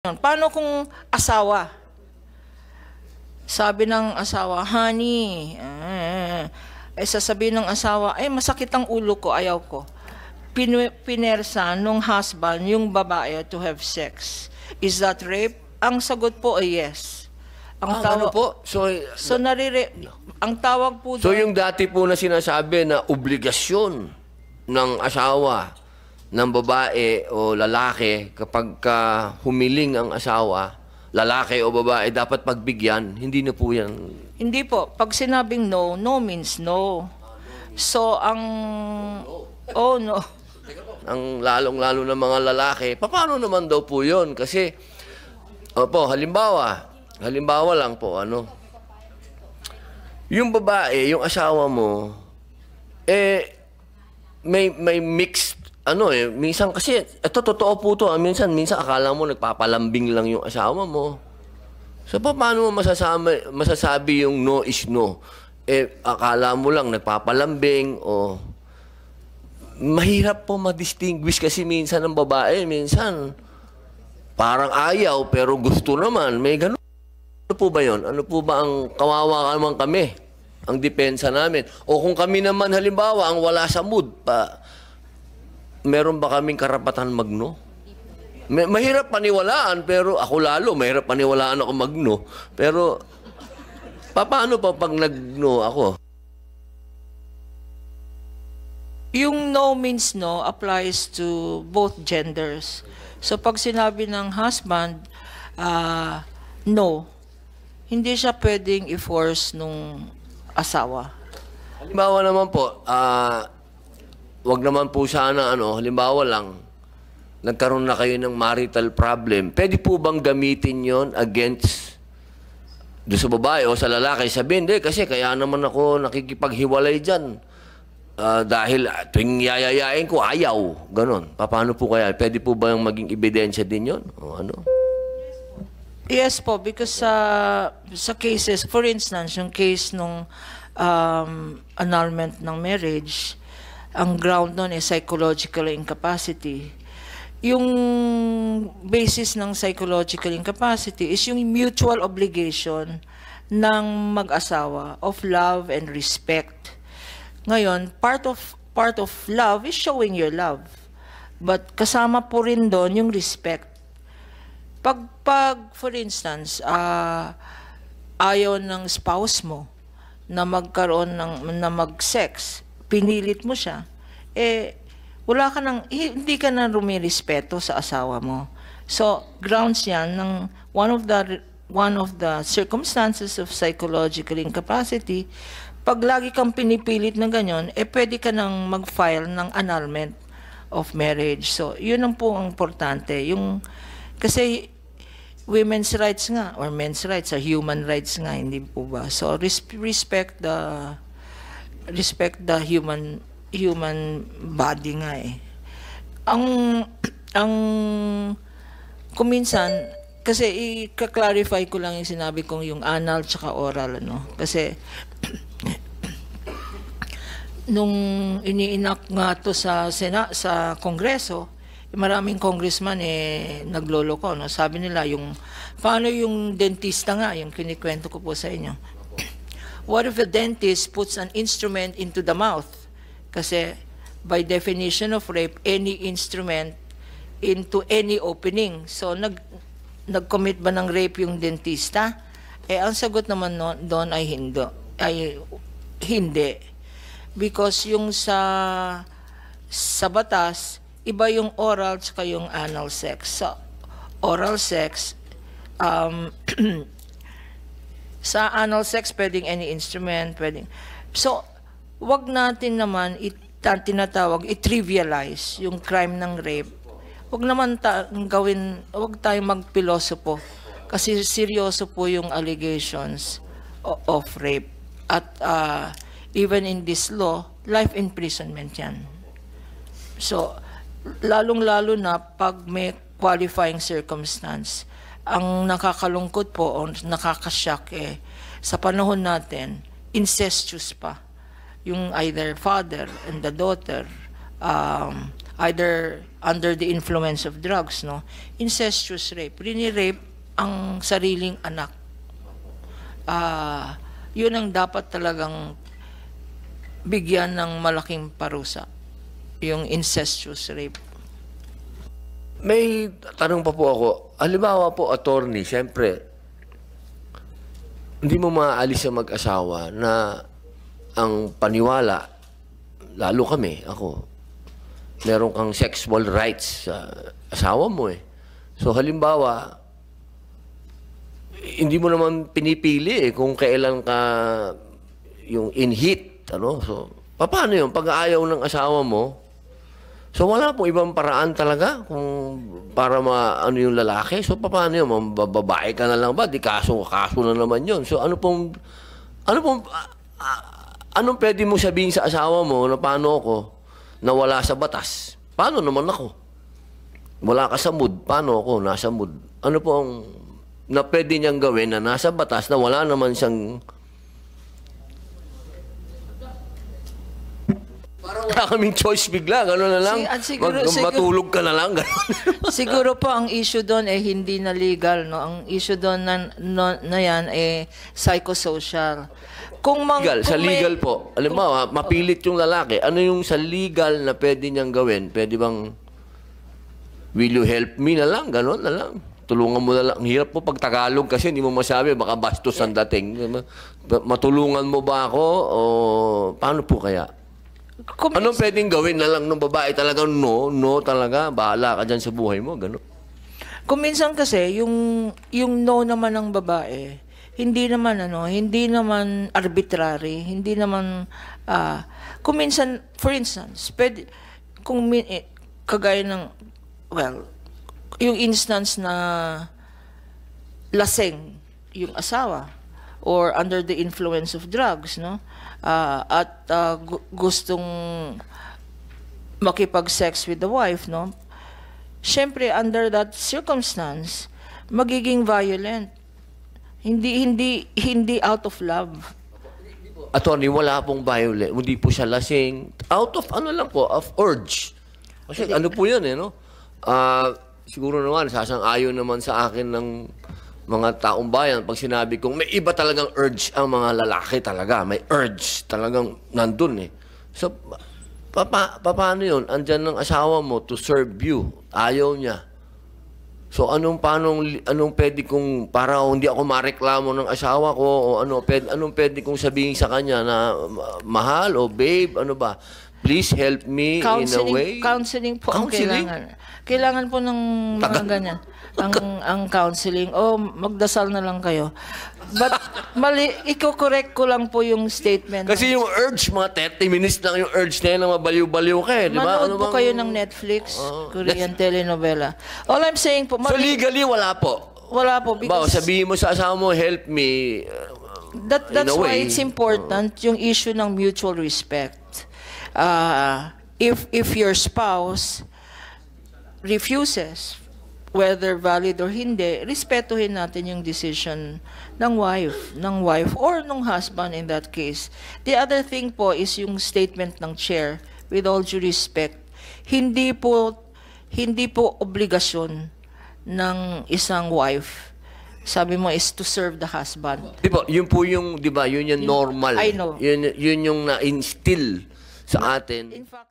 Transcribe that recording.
Paano kung asawa? Sabi ng asawa, honey, sasabihin ng asawa, masakit ang ulo ko, ayaw ko. Pinersa nung husband yung babae to have sex. Is that rape? Ang sagot po ay yes. Ang tawag po? ang tawag po So doon, yung dati po na sinasabi na obligasyon ng asawa ng babae o lalaki kapag humiling ang asawa, lalaki o babae, dapat pagbigyan, hindi na po yan. hindi po. Pag sinabing no, no means no. So, oh no. Ang lalong-lalo ng mga lalaki, paano naman daw po yun? Kasi, halimbawa lang po, yung babae, yung asawa mo, may mixed, minsan kasi, ito totoo po to, minsan akala mo nagpapalambing lang yung asawa mo. So, paano mo masasabi yung no is no? Akala mo lang nagpapalambing o mahirap po ma-distinguish kasi minsan ng babae, minsan parang ayaw pero gusto naman. May ganun. Ano po ba yun? Ano po ba ang kawawa naman kami? Ang depensa namin. O kung kami naman halimbawa ang wala sa mood pa, meron ba kaming karapatan magno? Mahirap paniwalaan, pero ako lalo, mahirap paniwalaan ako magno. Pero, paano pa pag nagno ako? Yung no means no applies to both genders. So, pag sinabi ng husband, no, hindi siya pwedeng i-force nung asawa. Halimbawa naman po, wag naman po sana, halimbawa lang, nagkaroon na kayo ng marital problem. Pwede po bang gamitin yon against doon sa babae o sa lalaki? Sabihin, kasi kaya naman ako nakikipaghiwalay dyan. Dahil tuwing yayayain ko, ayaw. Ganon. Paano po kaya? Pwede po ba yung maging ebidensya din yon? O ano? Yes po, because sa cases, for instance, yung case nung annulment ng marriage, ang ground nun is psychological incapacity. Yung basis ng psychological incapacity is yung mutual obligation ng mag-asawa of love and respect. Ngayon, part of love is showing your love. But kasama po rin doon yung respect. Pag for instance, ayaw ng spouse mo na magkaroon na mag-sex, pinilit mo siya, hindi ka na rumirespeto sa asawa mo. So, grounds yan ng one of the circumstances of psychological incapacity. Pag lagi kang pinipilit na ganyan, pwede ka nang mag-file ng annulment of marriage. So, yun ang po ang importante. Kasi women's rights nga, or men's rights, or human rights nga, hindi po ba? So, respect the human body nga kung minsan, kasi i-clarify ko lang yung sinabi kong yung anal tsaka oral, kasi nung iniinak nga to sa Kongreso, maraming congressman nagloloko, sabi nila paano yung dentista nga, yung kinikwento ko po sa inyo. What if a dentist puts an instrument into the mouth? Kasi by definition of rape, any instrument into any opening. So nag-commit ba ng rape yung dentista? Ang sagot naman doon ay hindi. Because yung sa batas, iba yung oral at yung anal sex. So, oral sex, sa anal sex, pwedeng any instrument, pwedeng. So, wag natin naman tinatawag, i-trivialize yung crime ng rape. Wag naman wag tayong magpilosopo. Kasi seryoso po yung allegations of rape. At even in this law, life imprisonment yan. So, lalong-lalo na pag may qualifying circumstance. Ang nakakalungkot po o nakakashock sa panahon natin, incestuous pa. Yung either father and the daughter either under the influence of drugs, no? Incestuous rape. Rini-rape ang sariling anak. Yun ang dapat talagang bigyan ng malaking parusa. Yung incestuous rape. May tanong pa po ako. Halimbawa po, attorney, siyempre, hindi mo maaalis sa mag-asawa na ang paniwala, lalo kami, ako, meron kang sexual rights sa asawa mo eh. So halimbawa, hindi mo naman pinipili eh kung kailan ka yung in heat, ano? So, paano yun? Pag ayaw ng asawa mo, so wala pong ibang paraan talaga kung para ano yung lalaki. So paano yun? Babae ka na lang ba? Di kaso na naman yun. So anong pwede mo sabihin sa asawa mo na paano ako na wala sa batas? Paano naman ako? Wala ka sa mood. Paano ako nasa mood? Ano po ang na pwede niyang gawin na nasa batas na wala naman siyang parang wala kaming choice bigla, gano'n na lang. Matulog ka na lang, gano'n. Siguro po ang issue doon eh hindi na legal, no? Ang issue doon na yan eh psychosocial. Legal, sa legal po. Alam mo, mapilit yung lalaki. Ano yung sa legal na pwede niyang gawin? Pwede bang, will you help me na lang? Gano'n na lang. Tulungan mo na lang. Ang hirap po pag Tagalog kasi hindi mo masabi, baka bastos ang dating. Matulungan mo ba ako? O paano po kaya? Anong pwedeng gawin na lang ng babae? Talagang no talaga. Bahala ka dyan sa buhay mo. Gano'n. Kung minsan kasi, yung no naman ng babae, hindi naman arbitrary, hindi naman, kung minsan, for instance, kagaya ng, yung instance na laseng yung asawa, or under the influence of drugs, no? At gustong makipag-sex with the wife, no? Siyempre, under that circumstance, magiging violent. Hindi out of love. Attorney, wala pong violent. Hindi po siya lasing. Out of ano lang po, of urge. Kasi ano po yan eh, no? Siguro naman, sasang-ayon naman sa akin ng mga taong bayan pag sinabi kong may iba talagang urge ang mga lalaki talaga. May urge talagang nandun eh. So, paano yun? Andyan ng asawa mo to serve you. Ayaw niya. So, anong pwede kong, para hindi ako mareklamo ng asawa ko, o anong pwede kong sabihin sa kanya na mahal o babe, ano ba? Please help me in a way. Counseling po ang kailangan. Kailangan po ng mga ganyan. Ang counseling. Magdasal na lang kayo. But, i-correct ko lang po yung statement. Kasi yung urge, mga 30 minutes lang yung urge na yun na mabaliw-baliw ka eh. Diba? Manood po kayo ng Netflix, Korean telenovela. All I'm saying po, so legally, wala po? Wala po. Because sabihin mo sa asawa mo, help me. That's why it's important yung issue ng mutual respect. If your spouse refuses, whether valid or hindi, respetuhin natin yung decision ng wife or ng husband in that case. The other thing po is yung statement ng chair, with all due respect, hindi po obligasyon ng isang wife. Sabi mo is to serve the husband. Yun po yung, di ba, yun yung normal. I know. Yun yung na-instill sa atin. In fact,